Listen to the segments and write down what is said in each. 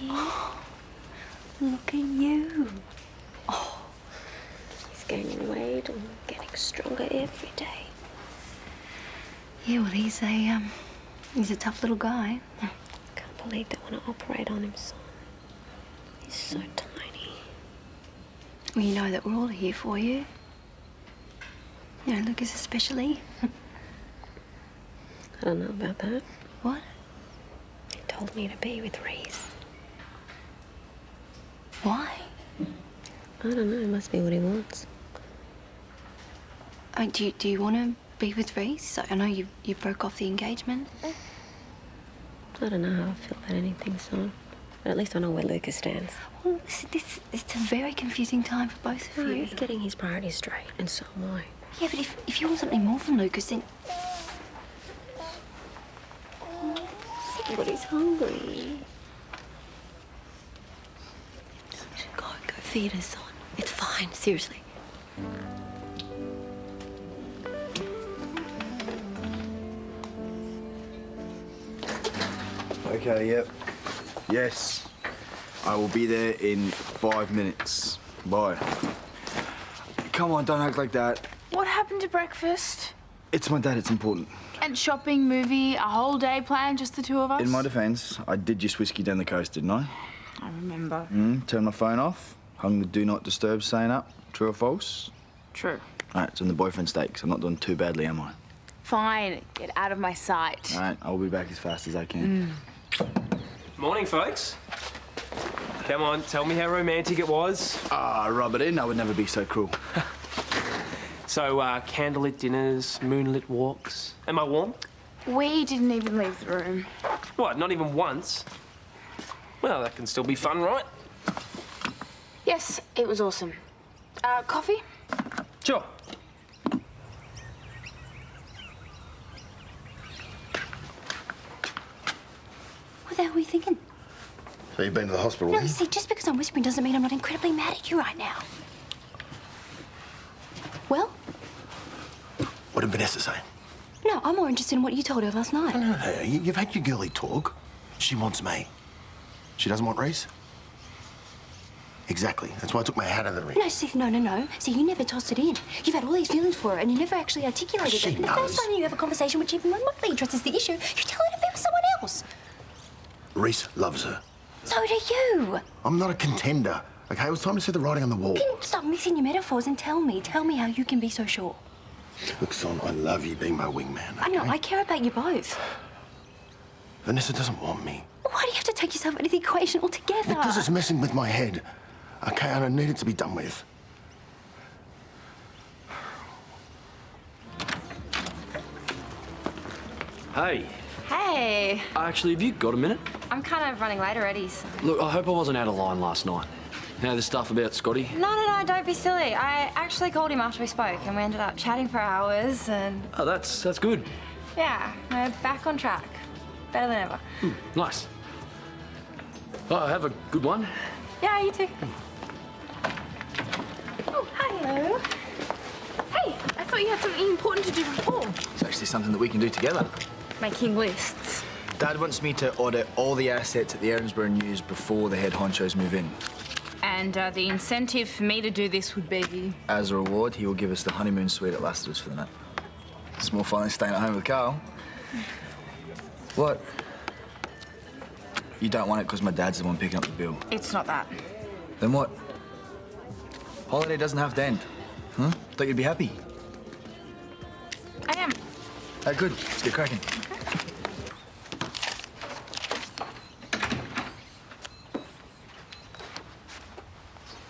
Oh, look at you. Oh, he's gaining weight and getting stronger every day. Yeah, well, he's a tough little guy. Can't believe they want to operate on him, son. He's so tiny. Well, you know that we're all here for you. You know, Lucas especially. I don't know about that. What? He told me to be with Rhys. Why? I don't know. It must be what he wants. I mean, do you want to be with Rhys? I know you broke off the engagement. I don't know how I feel about anything, son. But at least I know where Lucas stands. Well, it's a very confusing time for both of you. He's getting his priorities straight, and so am I. Yeah, but if you want something more from Lucas, then... Somebody's hungry. Go feed her, son. It's fine, seriously. Okay, yep. Yes. I will be there in 5 minutes. Bye. Come on, don't act like that. What happened to breakfast? It's my dad, it's important. And shopping, movie, a whole day planned, just the two of us? In my defence, I did just whiskey down the coast, didn't I? I remember. Turned my phone off, hung the do not disturb sign up. True or false? True. All right, it's on the boyfriend stakes. I'm not doing too badly, am I? Fine, get out of my sight. All right, I'll be back as fast as I can. Morning, folks. Come on, tell me how romantic it was. Rub it in. I would never be so cruel. So, candlelit dinners, moonlit walks. Am I warm? We didn't even leave the room. What, not even once? Well, that can still be fun, right? Yes, it was awesome. Coffee? Sure. What the hell were you thinking? So you've been to the hospital, No, have you? see, just because I'm whispering doesn't mean I'm not incredibly mad at you right now. Well? What did Vanessa say? No, I'm more interested in what you told her last night. No, you've had your girly talk. She wants me. She doesn't want Rhys? Exactly. That's why I took my hat out of the ring. No, see, no. See, you never tossed it in. You've had all these feelings for her, and you never actually articulated She it. And the knows. first time you have a conversation which even remotely addresses the issue, you tell her to be with someone else. Rhys loves her. So do you. I'm not a contender. Okay, it was time to see the writing on the wall. Can you stop mixing your metaphors and tell me how you can be so sure? Look, Son, I love you being my wingman. Okay? I know, I care about you both. Vanessa doesn't want me. Why do you have to take yourself out of the equation altogether? Because it's messing with my head. Okay, and I need it to be done with. Hey. Hey, Actually, have you got a minute? I'm kind of running late already. So... Look, I hope I wasn't out of line last night. You know, the stuff about Scotty? No, don't be silly. I actually called him after we spoke and we ended up chatting for hours and... Oh, that's good. Yeah, we're back on track. Better than ever. Nice. Oh, have a good one. Yeah, you too. Oh, hello. Hey, I thought you had something important to do before. It's actually something that we can do together. Making lists. Dad wants me to audit all the assets at the Erinsborough News before the head honchos move in. And the incentive for me to do this would be... As a reward, he will give us the honeymoon suite at Lassiter's for the night. It's more fun than staying at home with Karl. What? You don't want it because my dad's the one picking up the bill. It's not that. Then what? Holiday doesn't have to end. Huh? Thought you'd be happy. I am. Oh, good. Let's get cracking.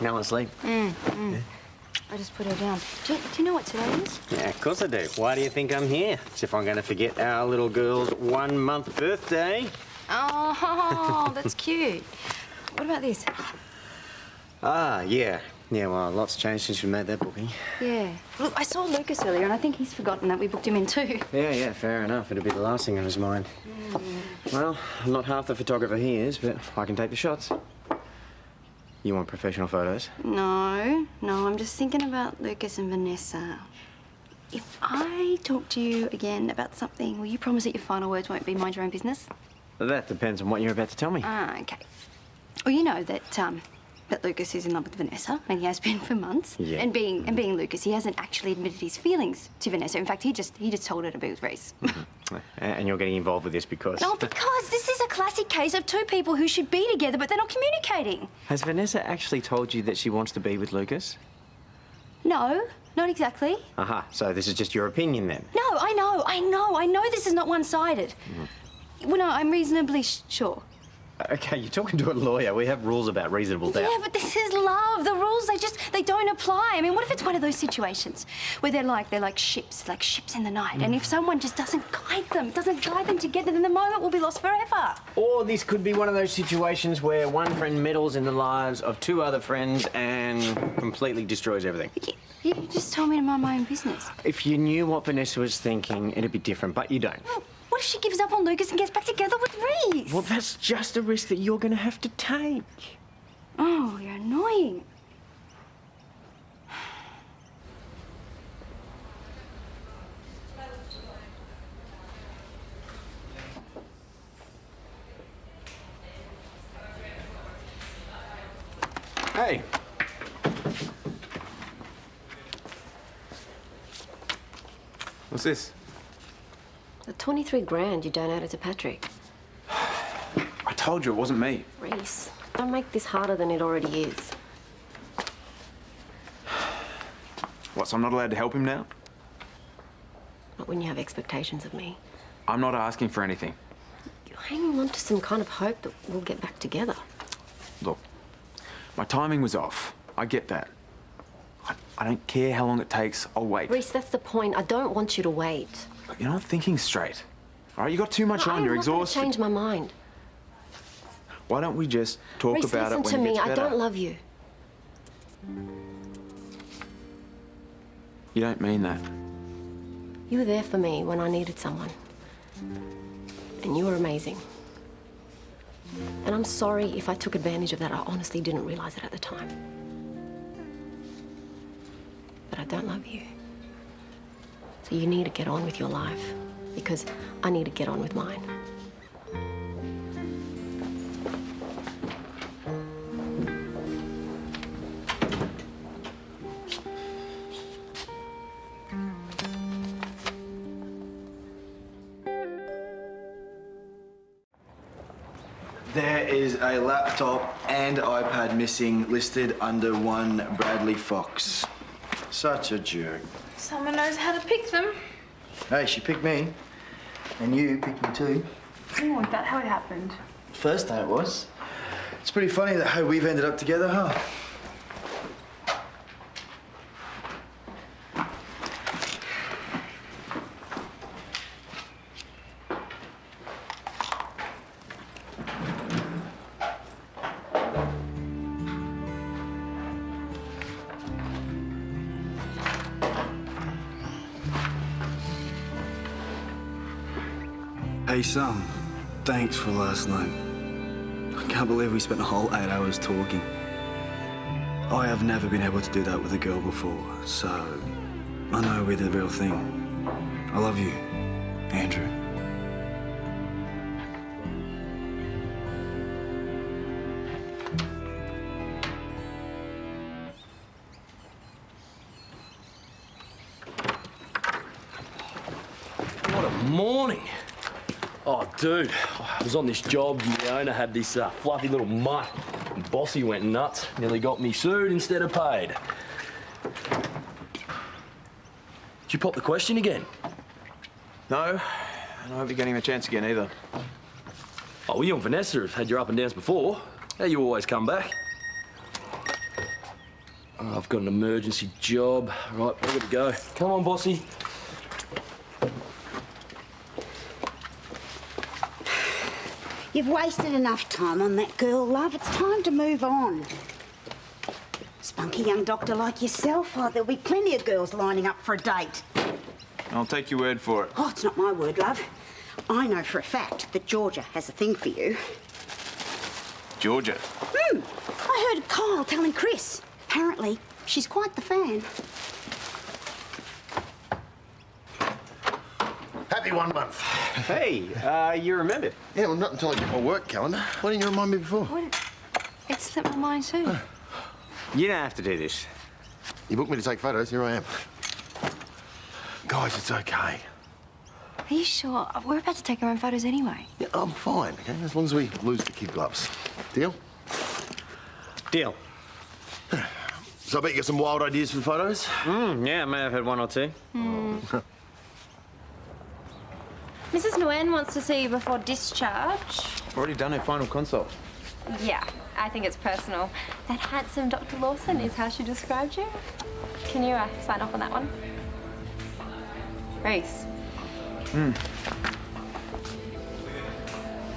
Now let's leave. I just put her down. Do you know what today is? Yeah, of course I do. Why do you think I'm here? As if I'm going to forget our little girl's 1-month birthday. Oh, that's cute. What about this? Yeah. Yeah, well, lots changed since we made that booking. Yeah. Look, I saw Lucas earlier, and I think he's forgotten that we booked him in too. Yeah, fair enough. It'll be the last thing on his mind. Well, I'm not half the photographer he is, but I can take the shots. You want professional photos? No, I'm just thinking about Lucas and Vanessa. If I talk to you again about something, will you promise that your final words won't be mind your own business? That depends on what you're about to tell me. Okay. Well, you know that that Lucas is in love with Vanessa, and he has been for months. Yeah. And being Lucas, he hasn't actually admitted his feelings to Vanessa. In fact, he just told her to be with Rhys. And you're getting involved with this because... No, because this is a classic case of two people who should be together, but they're not communicating. Has Vanessa actually told you that she wants to be with Lucas? No, not exactly. Aha, so this is just your opinion then? No, I know this is not one-sided. Well, no, I'm reasonably sure. Okay, you're talking to a lawyer. We have rules about reasonable doubt. Yeah, but this is love. The rules, they don't apply. I mean, what if it's one of those situations where they're like ships in the night, and if someone just doesn't guide them together, then the moment will be lost forever. Or this could be one of those situations where one friend meddles in the lives of two other friends and completely destroys everything. You just told me to mind my own business. If you knew what Vanessa was thinking, it'd be different, but you don't. Well, what if she gives up on Lucas and gets back together with Rhys? Well, that's just a risk that you're going to have to take. Oh, you're annoying. Hey. What's this? The 23 grand you donated to Patrick. I told you it wasn't me. Rhys, don't make this harder than it already is. What, so I'm not allowed to help him now? Not when you have expectations of me. I'm not asking for anything. You're hanging on to some kind of hope that we'll get back together. Look, my timing was off. I get that. I don't care how long it takes. I'll wait. Rhys, that's the point. I don't want you to wait. You're not thinking straight. All right, you got too much on. You're exhausted. I'm not gonna change my mind. Why don't we just talk Rhys, about it when listen to it me. gets I better? don't love you. You don't mean that. You were there for me when I needed someone. And you were amazing. And I'm sorry if I took advantage of that. I honestly didn't realize it at the time. But I don't love you. So you need to get on with your life, because I need to get on with mine. There is a laptop and iPad missing, listed under one Bradley Fox. Such a jerk. Someone knows how to pick them. Hey, she picked me. And you picked me too. Oh, is that how it happened? First time it was. It's pretty funny that how we've ended up together, huh? Hey, son. Thanks for last night. I can't believe we spent a whole 8 hours talking. I have never been able to do that with a girl before, so I know we're the real thing. I love you, Andrew. What a morning. Oh, dude, I was on this job and the owner had this fluffy little mutt. And Bossy went nuts. Nearly got me sued instead of paid. Did you pop the question again? No, and I won't be getting the chance again either. Oh, well, you and Vanessa have had your up and downs before. How you always come back? Oh, I've got an emergency job. Right, I gotta go. Come on, Bossy. You've wasted enough time on that girl, love. It's time to move on. Spunky young doctor like yourself, oh, there'll be plenty of girls lining up for a date. I'll take your word for it. Oh, it's not my word, love. I know for a fact that Georgia has a thing for you. Georgia? I heard Karl telling Chris. Apparently, she's quite the fan. Happy 1 month. Hey, you remembered? Yeah, well, not until I get my work calendar. Why didn't you remind me before? It slipped my mind too. You don't have to do this. You booked me to take photos, here I am. Guys, it's okay. Are you sure? We're about to take our own photos anyway. Yeah, I'm fine, okay? As long as we lose the kid gloves. Deal? Deal. So I bet you got some wild ideas for the photos? Yeah, I may have had one or two. Mrs. Nguyen wants to see you before discharge. I've already done her final consult. Yeah, I think it's personal. That handsome Dr. Lawson is how she described you. Can you sign off on that one? Rhys.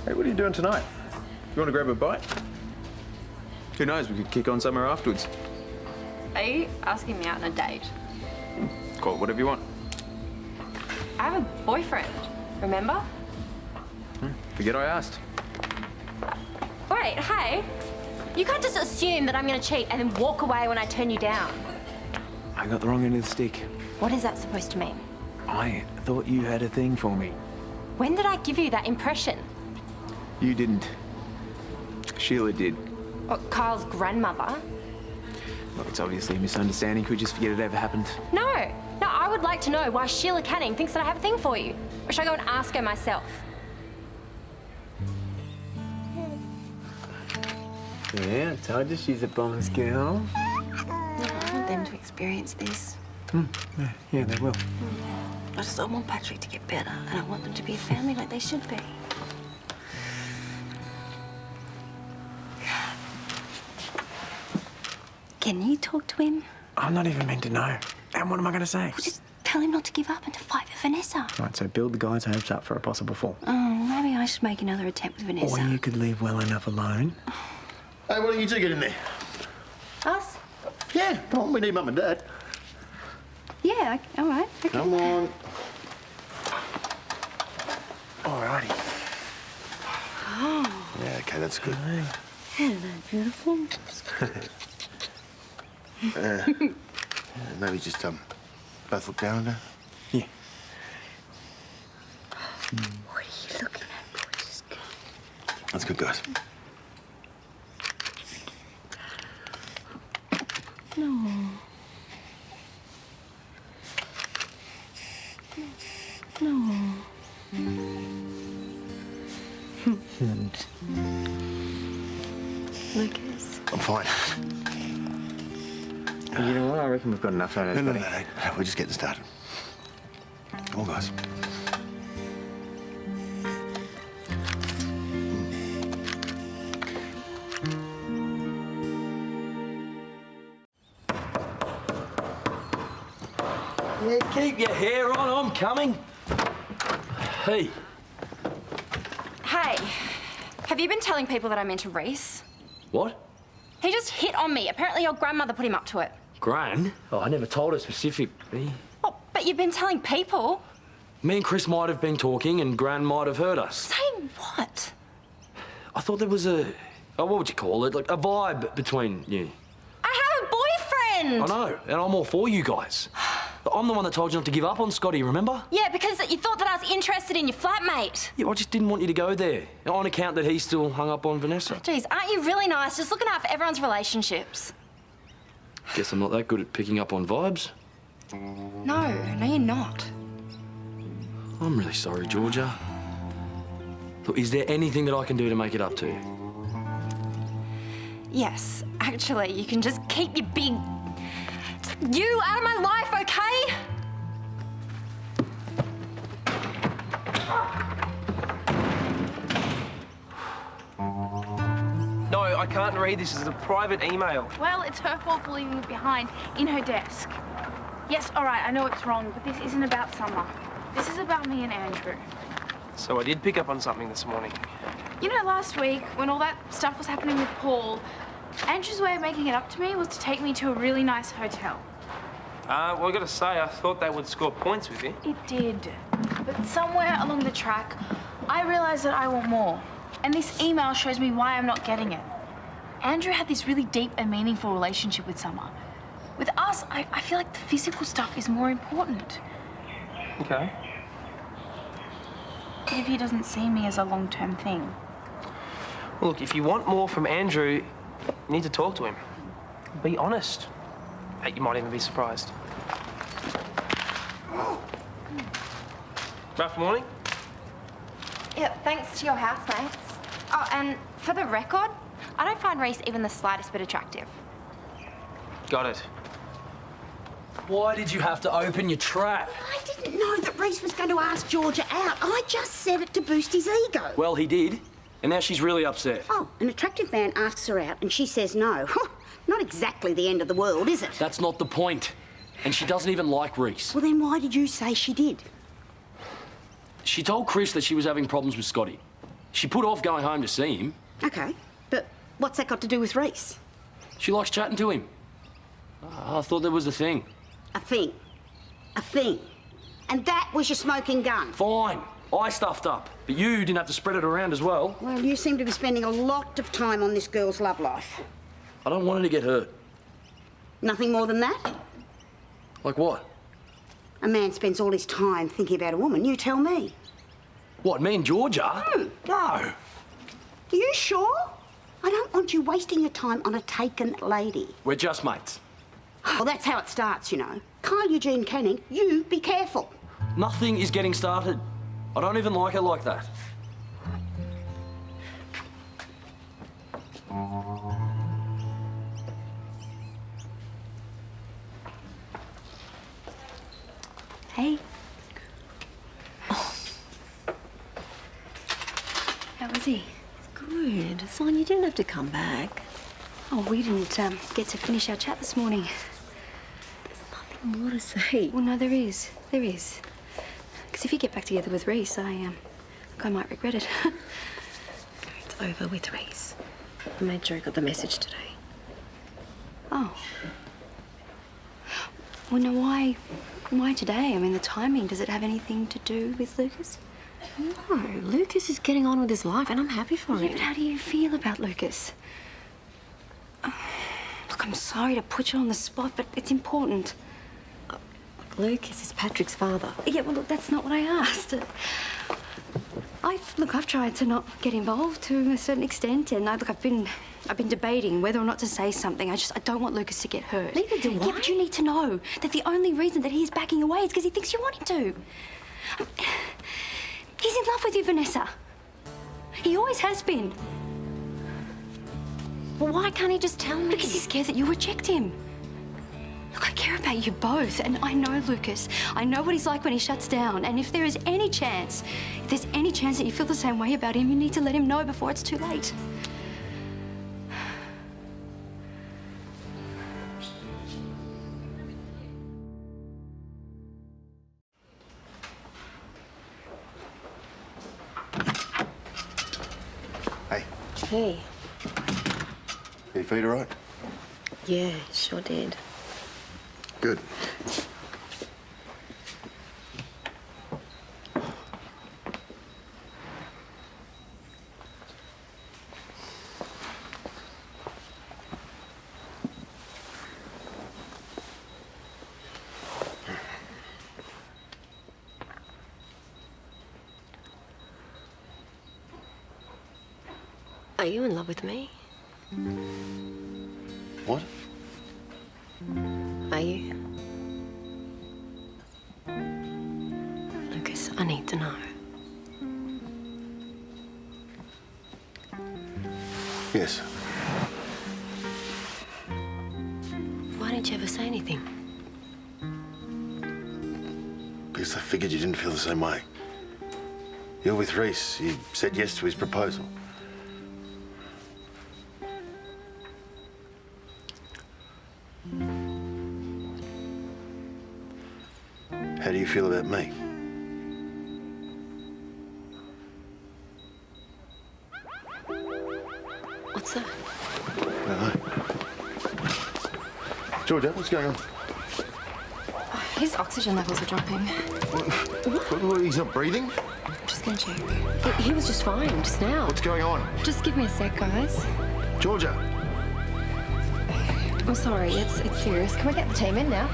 Hey, what are you doing tonight? You want to grab a bite? Who knows, we could kick on somewhere afterwards. Are you asking me out on a date? Call it whatever you want. I have a boyfriend, remember? Forget I asked. Wait, hey. You can't just assume that I'm gonna cheat and then walk away when I turn you down. I got the wrong end of the stick. What is that supposed to mean? I thought you had a thing for me. When did I give you that impression? You didn't. Sheila did. What, Karl's grandmother? Look, it's obviously a misunderstanding. Could we just forget it ever happened? No, I would like to know why Sheila Canning thinks that I have a thing for you. Or should I go and ask her myself? Yeah, I told you she's a bomb's girl. I want them to experience this. Yeah, they will. I want Patrick to get better, and I want them to be a family like they should be. Can you talk to him? I'm not even meant to know. And what am I going to say? Well, just tell him not to give up and to fight for Vanessa. Right, so build the guy's hopes up for a possible fall. Maybe I should make another attempt with Vanessa. Or you could leave well enough alone. Hey, why don't you two get in there? Us? Yeah, come on, we need Mum and Dad. Yeah, all right. Okay. Come on. Alrighty. Oh, Yeah, okay, that's good. hello, beautiful. Maybe just, both look down at her. Yeah. What are you looking at, gorgeous girl? That's good, guys. No. No. Lucas. I'm fine. You know what? I reckon we've got enough out of it. No, we're just getting started. Come on, guys. Yeah, keep your hair on, I'm coming. Hey. Hey, have you been telling people that I'm into Rhys? What? He just hit on me. Apparently your grandmother put him up to it. Gran? Oh, I never told her specifically. Oh, but you've been telling people. Me and Chris might have been talking and Gran might have heard us. Saying what? I thought there was a... Oh, what would you call it? Like a vibe between you. I have a boyfriend! I know, and I'm all for you guys. I'm the one that told you not to give up on Scotty, remember? Yeah, because you thought that I was interested in your flatmate. Yeah, I just didn't want you to go there. On account that he's still hung up on Vanessa. Jeez, aren't you really nice? Just looking out for everyone's relationships. Guess I'm not that good at picking up on vibes. No, you're not. I'm really sorry, Georgia. Look, is there anything that I can do to make it up to you? Yes, actually, you can just keep your big... You out of my life, okay? No, I can't read this. It's a private email. Well, it's her fault for leaving it behind in her desk. Yes, all right, I know it's wrong, but this isn't about Summer. This is about me and Andrew. So I did pick up on something this morning. You know, last week, when all that stuff was happening with Paul, Andrew's way of making it up to me was to take me to a really nice hotel. Well, I gotta say, I thought they would score points with you. It did. But somewhere along the track, I realized that I want more. And this email shows me why I'm not getting it. Andrew had this really deep and meaningful relationship with Summer. With us, I feel like the physical stuff is more important. Okay. What if he doesn't see me as a long-term thing? Well, look, if you want more from Andrew, You need to talk to him. Be honest. Hey, you might even be surprised. Rough morning? Yeah, thanks to your housemates. Oh, and for the record, I don't find Rhys even the slightest bit attractive. Got it. Why did you have to open your trap? I didn't know that Rhys was going to ask Georgia out. I just said it to boost his ego. Well, he did. And now she's really upset. Oh, an attractive man asks her out and she says no. Not exactly the end of the world, is it? That's not the point. And she doesn't even like Rhys. Well, then why did you say she did? She told Chris that she was having problems with Scotty. She put off going home to see him. OK, but what's that got to do with Rhys? She likes chatting to him. I thought there was a thing. A thing. A thing. And that was your smoking gun. Fine. I stuffed up. But you didn't have to spread it around as well. Well, you seem to be spending a lot of time on this girl's love life. I don't want her to get hurt. Nothing more than that? Like what? A man spends all his time thinking about a woman, you tell me. What, me and Georgia? No. Are you sure? I don't want you wasting your time on a taken lady. We're just mates. Well, that's how it starts, you know. Kyle Eugene Canning, you be careful. Nothing is getting started. I don't even like her like that. Hey. How was he? Good. Sonya, you didn't have to come back. Oh, we didn't get to finish our chat this morning. There's nothing more to say. Well, no, there is. There is. Because if you get back together with Rhys, I might regret it. It's over with Rhys. I made sure I got the message today. Oh. Well, no, why today? I mean, the timing, does it have anything to do with Lucas? No, Lucas is getting on with his life and I'm happy for him. Yeah, but how do you feel about Lucas? Look, I'm sorry to put you on the spot, but it's important. Lucas is Patrick's father. Yeah, well, look, that's not what I asked. I've tried to not get involved to a certain extent, and I've been debating whether or not to say something. I don't want Lucas to get hurt. Neither do I. Yeah, but you need to know that the only reason that he's backing away is because he thinks you want him to. He's in love with you, Vanessa. He always has been. Well, why can't he just tell me? Because he's scared that you'll reject him. Look, I care about you both, and I know Lucas. I know what he's like when he shuts down, and if there's any chance that you feel the same way about him, you need to let him know before it's too late. Hey. Hey. Your feet all right? Yeah, sure did. Good. Are you in love with me? What? Are you? Lucas, I need to know. Yes. Why didn't you ever say anything? Because I figured you didn't feel the same way. You're with Rhys. You said yes to his proposal. How do you feel about me? What's that? Hello. Georgia, what's going on? His oxygen levels are dropping. What, he's not breathing? I'm just gonna check. He was just fine just now. What's going on? Just give me a sec, guys. Georgia! I'm sorry, it's serious. Can we get the team in now?